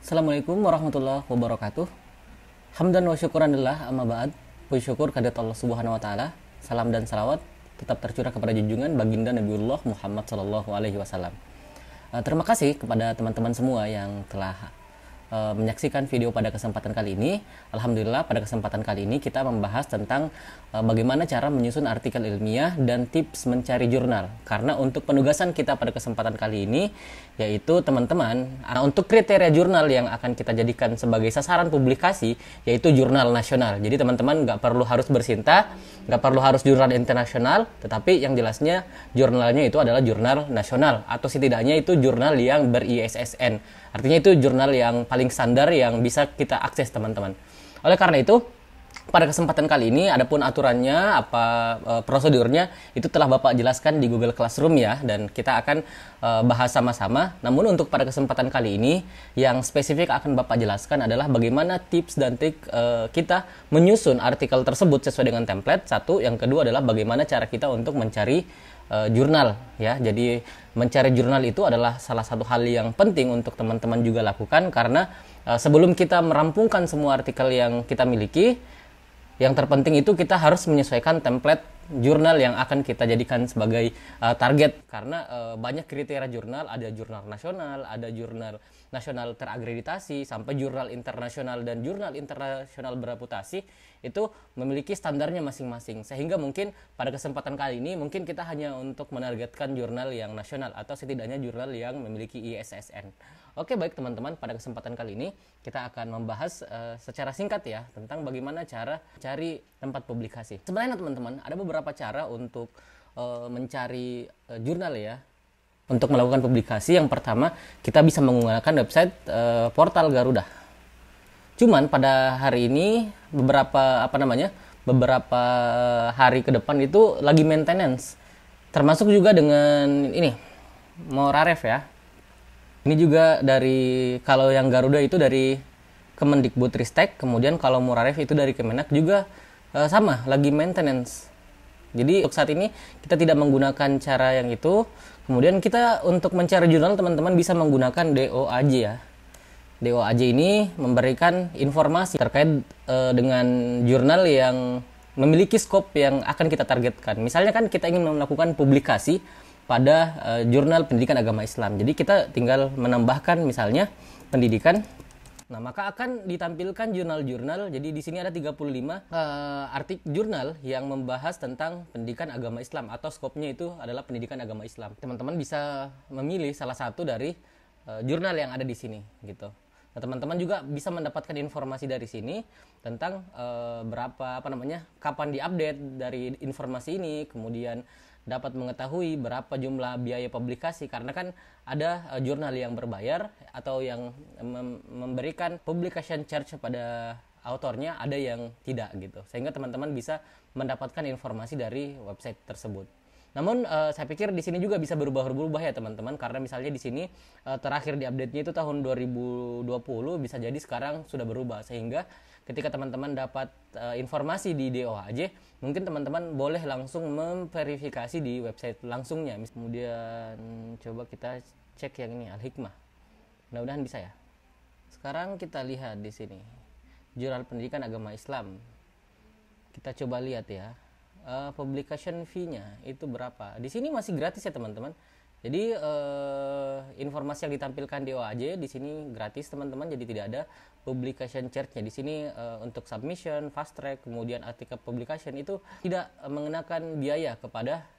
Assalamualaikum warahmatullahi wabarakatuh. Hamdan wa syukuranillah amma ba'd. Puji syukur kehadirat Allah Subhanahu wa taala. Salam dan salawat tetap tercurah kepada junjungan baginda Nabiullah Muhammad sallallahu alaihi wasallam. Terima kasih kepada teman-teman semua yang telah menyaksikan video pada kesempatan kali ini. Alhamdulillah pada kesempatan kali ini kita membahas tentang bagaimana cara menyusun artikel ilmiah dan tips mencari jurnal. Karena untuk penugasan kita pada kesempatan kali ini yaitu teman-teman untuk kriteria jurnal yang akan kita jadikan sebagai sasaran publikasi yaitu jurnal nasional. Jadi teman-teman nggak perlu harus bersinta, nggak perlu harus jurnal internasional, tetapi yang jelasnya jurnalnya itu adalah jurnal nasional atau setidaknya itu jurnal yang ber-ISSN. Artinya itu jurnal yang paling standar yang bisa kita akses teman-teman. Oleh karena itu, pada kesempatan kali ini adapun aturannya, prosedurnya itu telah Bapak jelaskan di Google Classroom ya, dan kita akan bahas sama-sama. Namun untuk pada kesempatan kali ini yang spesifik akan Bapak jelaskan adalah bagaimana tips dan trik kita menyusun artikel tersebut sesuai dengan template. Satu, yang kedua adalah bagaimana cara kita untuk mencari jurnal ya. Jadi mencari jurnal itu adalah salah satu hal yang penting untuk teman-teman juga lakukan karena sebelum kita merampungkan semua artikel yang kita miliki, yang terpenting itu kita harus menyesuaikan template jurnal yang akan kita jadikan sebagai target karena banyak kriteria jurnal, ada jurnal nasional, ada jurnal nasional terakreditasi sampai jurnal internasional, dan jurnal internasional bereputasi itu memiliki standarnya masing-masing, sehingga mungkin pada kesempatan kali ini mungkin kita hanya untuk menargetkan jurnal yang nasional atau setidaknya jurnal yang memiliki ISSN. Oke, baik teman-teman, pada kesempatan kali ini kita akan membahas secara singkat ya tentang bagaimana cara cari tempat publikasi. Sebenarnya teman-teman ada beberapa cara untuk mencari jurnal ya. Untuk melakukan publikasi, yang pertama kita bisa menggunakan website portal Garuda. Cuman pada hari ini beberapa hari ke depan itu lagi maintenance. Termasuk juga dengan ini Moraref ya. Ini juga dari, kalau yang Garuda itu dari Kemendikbudristek, kemudian kalau Moraref itu dari Kemenak juga sama, lagi maintenance. Jadi untuk saat ini kita tidak menggunakan cara yang itu. Kemudian kita untuk mencari jurnal teman-teman bisa menggunakan DOAJ ya. DOAJ ini memberikan informasi terkait dengan jurnal yang memiliki skop yang akan kita targetkan. Misalnya kan kita ingin melakukan publikasi pada jurnal pendidikan agama Islam. Jadi kita tinggal menambahkan misalnya pendidikan. Nah, maka akan ditampilkan jurnal-jurnal. Jadi di sini ada 35 artikel jurnal yang membahas tentang pendidikan agama Islam atau skopnya itu adalah pendidikan agama Islam. Teman-teman bisa memilih salah satu dari jurnal yang ada di sini gitu. Nah, teman-teman juga bisa mendapatkan informasi dari sini tentang kapan diupdate dari informasi ini, kemudian dapat mengetahui berapa jumlah biaya publikasi karena kan ada jurnal yang berbayar atau yang memberikan publication charge pada autornya, ada yang tidak gitu, sehingga teman-teman bisa mendapatkan informasi dari website tersebut. Namun saya pikir di sini juga bisa berubah-ubah ya teman-teman, karena misalnya di sini terakhir diupdate-nya itu tahun 2020, bisa jadi sekarang sudah berubah, sehingga ketika teman-teman dapat informasi di DOAJ, mungkin teman-teman boleh langsung memverifikasi di website langsungnya. Kemudian coba kita cek yang ini, Al-Hikmah. Mudah-mudahan bisa ya. Sekarang kita lihat di sini jurnal pendidikan agama Islam. Kita coba lihat ya. Publication fee-nya itu berapa? Di sini masih gratis ya teman-teman. Jadi informasi yang ditampilkan di OAJ di sini gratis teman-teman. Jadi tidak ada publication charge-nya. Di sini untuk submission, fast track, kemudian artikel publication itu tidak mengenakan biaya kepada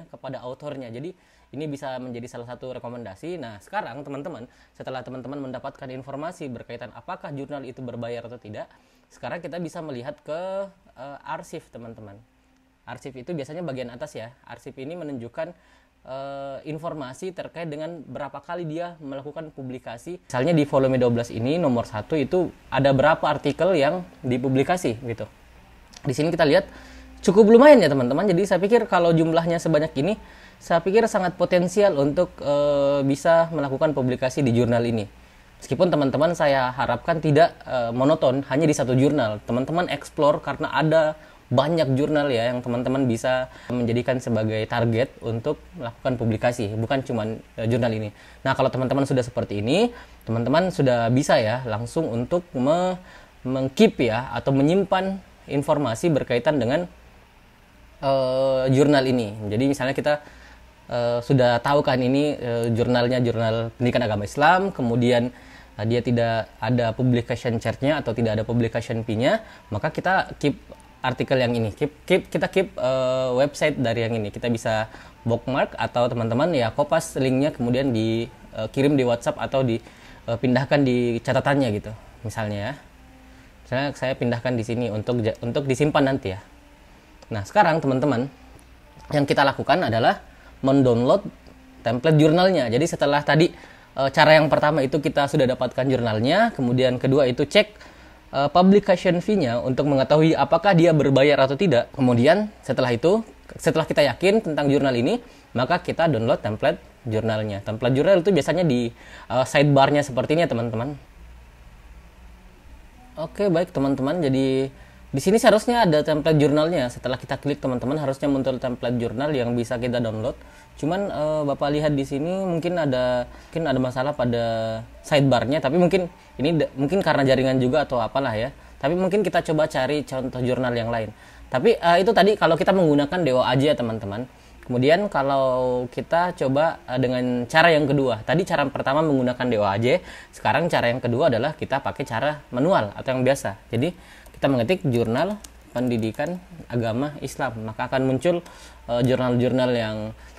kepada autornya. Jadi ini bisa menjadi salah satu rekomendasi. Nah, sekarang teman-teman, setelah teman-teman mendapatkan informasi berkaitan apakah jurnal itu berbayar atau tidak, sekarang kita bisa melihat ke arsip teman-teman. Arsip itu biasanya bagian atas ya. Arsip ini menunjukkan informasi terkait dengan berapa kali dia melakukan publikasi. Misalnya di volume 12 ini nomor 1 itu ada berapa artikel yang dipublikasi gitu. Di sini kita lihat cukup lumayan ya teman-teman. Jadi saya pikir kalau jumlahnya sebanyak ini, saya pikir sangat potensial untuk bisa melakukan publikasi di jurnal ini. Meskipun teman-teman saya harapkan tidak monoton hanya di satu jurnal. Teman-teman explore karena ada banyak jurnal ya yang teman-teman bisa menjadikan sebagai target untuk melakukan publikasi, bukan cuma jurnal ini. Nah, kalau teman-teman sudah seperti ini, teman-teman sudah bisa ya langsung untuk mengkeep ya atau menyimpan informasi berkaitan dengan jurnal ini. Jadi misalnya kita sudah tahu kan ini jurnalnya jurnal pendidikan agama Islam, kemudian dia tidak ada publication chart-nya atau tidak ada publication fee-nya, maka kita keep artikel yang ini, kita keep website dari yang ini. Kita bisa bookmark atau teman-teman ya kopas linknya kemudian dikirim di WhatsApp atau dipindahkan di catatannya gitu. Misalnya ya. Misalnya saya pindahkan di sini untuk disimpan nanti ya. Nah, sekarang teman-teman yang kita lakukan adalah mendownload template jurnalnya. Jadi setelah tadi cara yang pertama itu kita sudah dapatkan jurnalnya, kemudian kedua itu cek publication fee-nya untuk mengetahui apakah dia berbayar atau tidak. Kemudian setelah itu, setelah kita yakin tentang jurnal ini, maka kita download template jurnalnya. Template jurnal itu biasanya di sidebar-nya seperti ini ya teman-teman. Oke, baik teman-teman. Jadi di sini seharusnya ada template jurnalnya. Setelah kita klik teman-teman harusnya muncul template jurnal yang bisa kita download. Cuman Bapak lihat di sini mungkin ada masalah pada sidebar-nya, tapi mungkin ini mungkin karena jaringan juga atau apalah ya. Tapi mungkin kita coba cari contoh jurnal yang lain. Tapi itu tadi kalau kita menggunakan DOAJ ya teman-teman. Kemudian kalau kita coba dengan cara yang kedua, tadi cara pertama menggunakan DOAJ, sekarang cara yang kedua adalah kita pakai cara manual atau yang biasa. Jadi kita mengetik jurnal pendidikan agama Islam, maka akan muncul jurnal-jurnal yang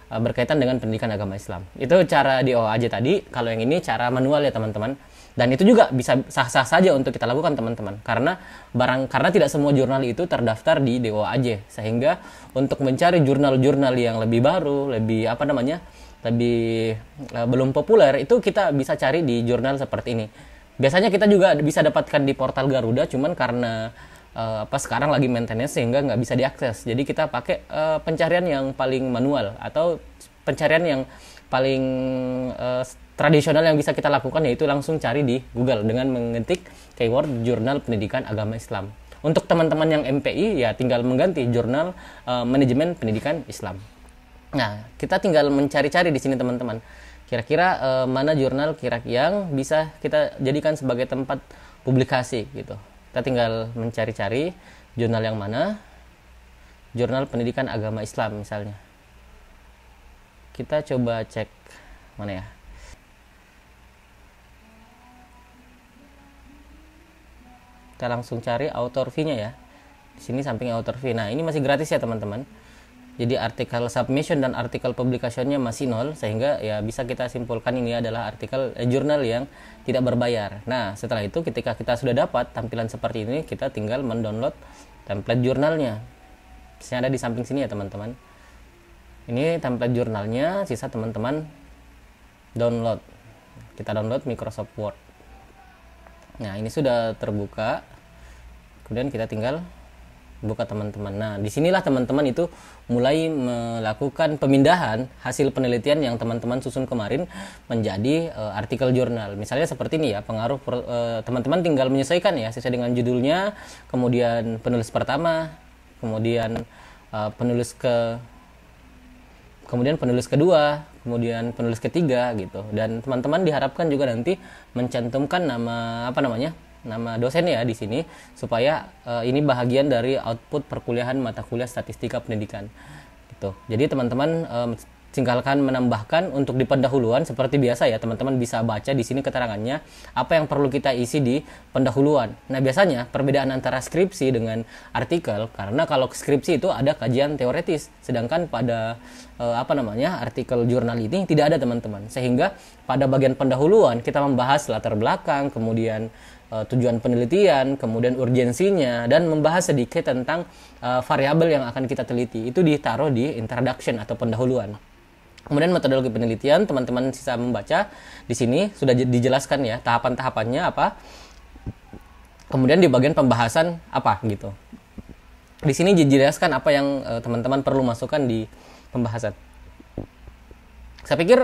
berkaitan dengan pendidikan agama Islam. Itu cara DOAJ tadi. Kalau yang ini cara manual ya teman-teman. Dan itu juga bisa sah-sah saja untuk kita lakukan teman-teman, karena tidak semua jurnal itu terdaftar di DOAJ, sehingga untuk mencari jurnal-jurnal yang lebih baru, lebih belum populer, itu kita bisa cari di jurnal seperti ini. Biasanya kita juga bisa dapatkan di portal Garuda, cuman karena sekarang lagi maintenance sehingga nggak bisa diakses. Jadi kita pakai pencarian yang paling manual atau pencarian yang paling tradisional yang bisa kita lakukan, yaitu langsung cari di Google dengan mengetik keyword jurnal pendidikan agama Islam. Untuk teman-teman yang MPI ya tinggal mengganti jurnal manajemen pendidikan Islam. Nah, kita tinggal mencari-cari di sini teman-teman. Kira-kira mana jurnal yang bisa kita jadikan sebagai tempat publikasi gitu. Kita tinggal mencari-cari jurnal yang mana. Jurnal pendidikan agama Islam misalnya. Kita coba cek mana ya. Kita langsung cari author fee-nya ya. Di sini samping author fee. Nah, ini masih gratis ya teman-teman. Jadi artikel submission dan artikel publication-nya masih 0, sehingga ya bisa kita simpulkan ini adalah artikel jurnal yang tidak berbayar. Nah, setelah itu ketika kita sudah dapat tampilan seperti ini, kita tinggal mendownload template jurnalnya. Bisa ada di samping sini ya teman-teman. Ini template jurnalnya, sisa teman-teman download. Kita download Microsoft Word. Nah, ini sudah terbuka. Kemudian kita tinggal buka teman-teman. Nah, disinilah teman-teman itu mulai melakukan pemindahan hasil penelitian yang teman-teman susun kemarin menjadi artikel jurnal. Misalnya seperti ini ya, pengaruh teman-teman tinggal menyesuaikan ya sesuai dengan judulnya, kemudian penulis pertama, kemudian penulis kedua, kemudian penulis ketiga gitu. Dan teman-teman diharapkan juga nanti mencantumkan nama nama dosen ya di sini, supaya ini bahagian dari output perkuliahan mata kuliah statistika pendidikan gitu. Jadi teman-teman tinggalkan menambahkan untuk di pendahuluan seperti biasa ya, teman-teman bisa baca di sini keterangannya apa yang perlu kita isi di pendahuluan. Nah, biasanya perbedaan antara skripsi dengan artikel, karena kalau skripsi itu ada kajian teoretis, sedangkan pada artikel jurnal ini tidak ada teman-teman. Sehingga pada bagian pendahuluan kita membahas latar belakang, kemudian tujuan penelitian, kemudian urgensinya, dan membahas sedikit tentang variabel yang akan kita teliti. Itu ditaruh di introduction atau pendahuluan. Kemudian metodologi penelitian, teman-teman bisa membaca di sini sudah dijelaskan ya tahapan-tahapannya apa. Kemudian di bagian pembahasan apa gitu. Di sini dijelaskan apa yang teman-teman perlu masukkan di pembahasan. Saya pikir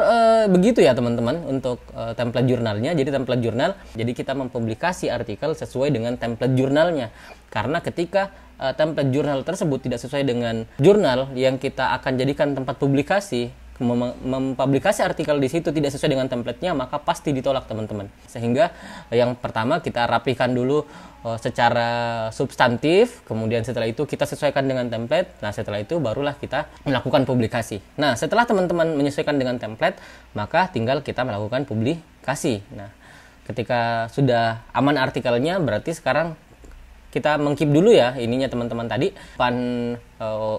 begitu ya teman-teman untuk template jurnalnya. Jadi template jurnal, jadi kita mempublikasi artikel sesuai dengan template jurnalnya. Karena ketika template jurnal tersebut tidak sesuai dengan jurnal yang kita akan jadikan tempat publikasi, mempublikasi artikel di situ tidak sesuai dengan template-nya, maka pasti ditolak teman-teman. Sehingga yang pertama kita rapikan dulu secara substantif, kemudian setelah itu kita sesuaikan dengan template. Nah setelah itu barulah kita melakukan publikasi. Nah setelah teman-teman menyesuaikan dengan template, maka tinggal kita melakukan publikasi. Nah ketika sudah aman artikelnya, berarti sekarang kita mengkeep dulu ya ininya teman-teman tadi,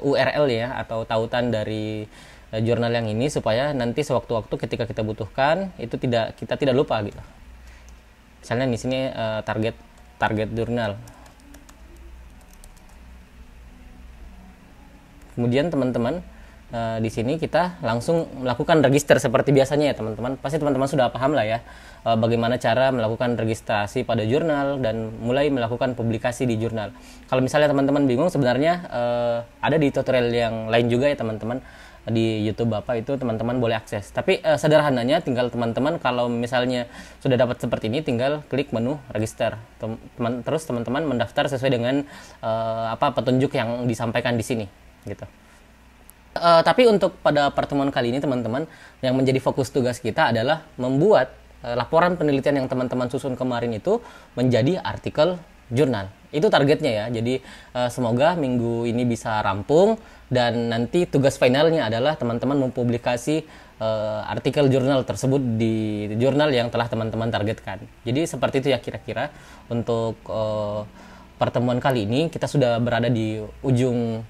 URL ya atau tautan dari jurnal yang ini, supaya nanti sewaktu-waktu ketika kita butuhkan itu kita tidak lupa gitu. Misalnya di sini target jurnal. Kemudian teman-teman di sini kita langsung melakukan register seperti biasanya ya teman-teman. Pasti teman-teman sudah paham lah ya bagaimana cara melakukan registrasi pada jurnal dan mulai melakukan publikasi di jurnal. Kalau misalnya teman-teman bingung, sebenarnya ada di tutorial yang lain juga ya teman-teman, di YouTube Bapak itu teman-teman boleh akses. Tapi sederhananya tinggal teman-teman kalau misalnya sudah dapat seperti ini, tinggal klik menu register. Terus teman-teman mendaftar sesuai dengan petunjuk yang disampaikan di sini gitu. Tapi untuk pada pertemuan kali ini teman-teman, yang menjadi fokus tugas kita adalah membuat laporan penelitian yang teman-teman susun kemarin itu menjadi artikel jurnal. Itu targetnya ya. Jadi semoga minggu ini bisa rampung, dan nanti tugas finalnya adalah teman-teman mempublikasi artikel jurnal tersebut di jurnal yang telah teman-teman targetkan. Jadi seperti itu ya kira-kira untuk pertemuan kali ini. Kita sudah berada di ujung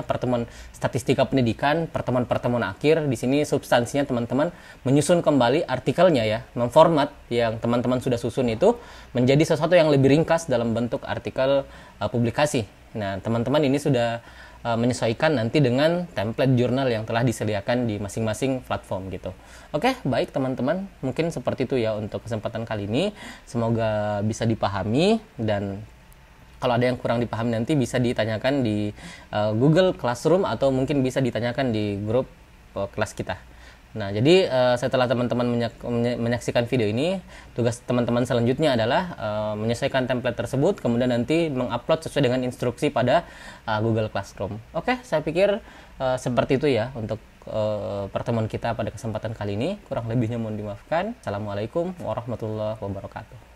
pertemuan statistika pendidikan, pertemuan akhir. Di sini substansinya teman-teman menyusun kembali artikelnya ya, memformat yang teman-teman sudah susun itu menjadi sesuatu yang lebih ringkas dalam bentuk artikel publikasi. Nah, teman-teman ini sudah menyesuaikan nanti dengan template jurnal yang telah disediakan di masing-masing platform gitu. Oke, baik teman-teman, mungkin seperti itu ya untuk kesempatan kali ini. Semoga bisa dipahami, dan kalau ada yang kurang dipahami nanti bisa ditanyakan di Google Classroom atau mungkin bisa ditanyakan di grup kelas kita. Nah, jadi setelah teman-teman menyaksikan video ini, tugas teman-teman selanjutnya adalah menyesuaikan template tersebut, kemudian nanti mengupload sesuai dengan instruksi pada Google Classroom. Oke, saya pikir seperti itu ya untuk pertemuan kita pada kesempatan kali ini. Kurang lebihnya mohon dimaafkan. Assalamualaikum warahmatullahi wabarakatuh.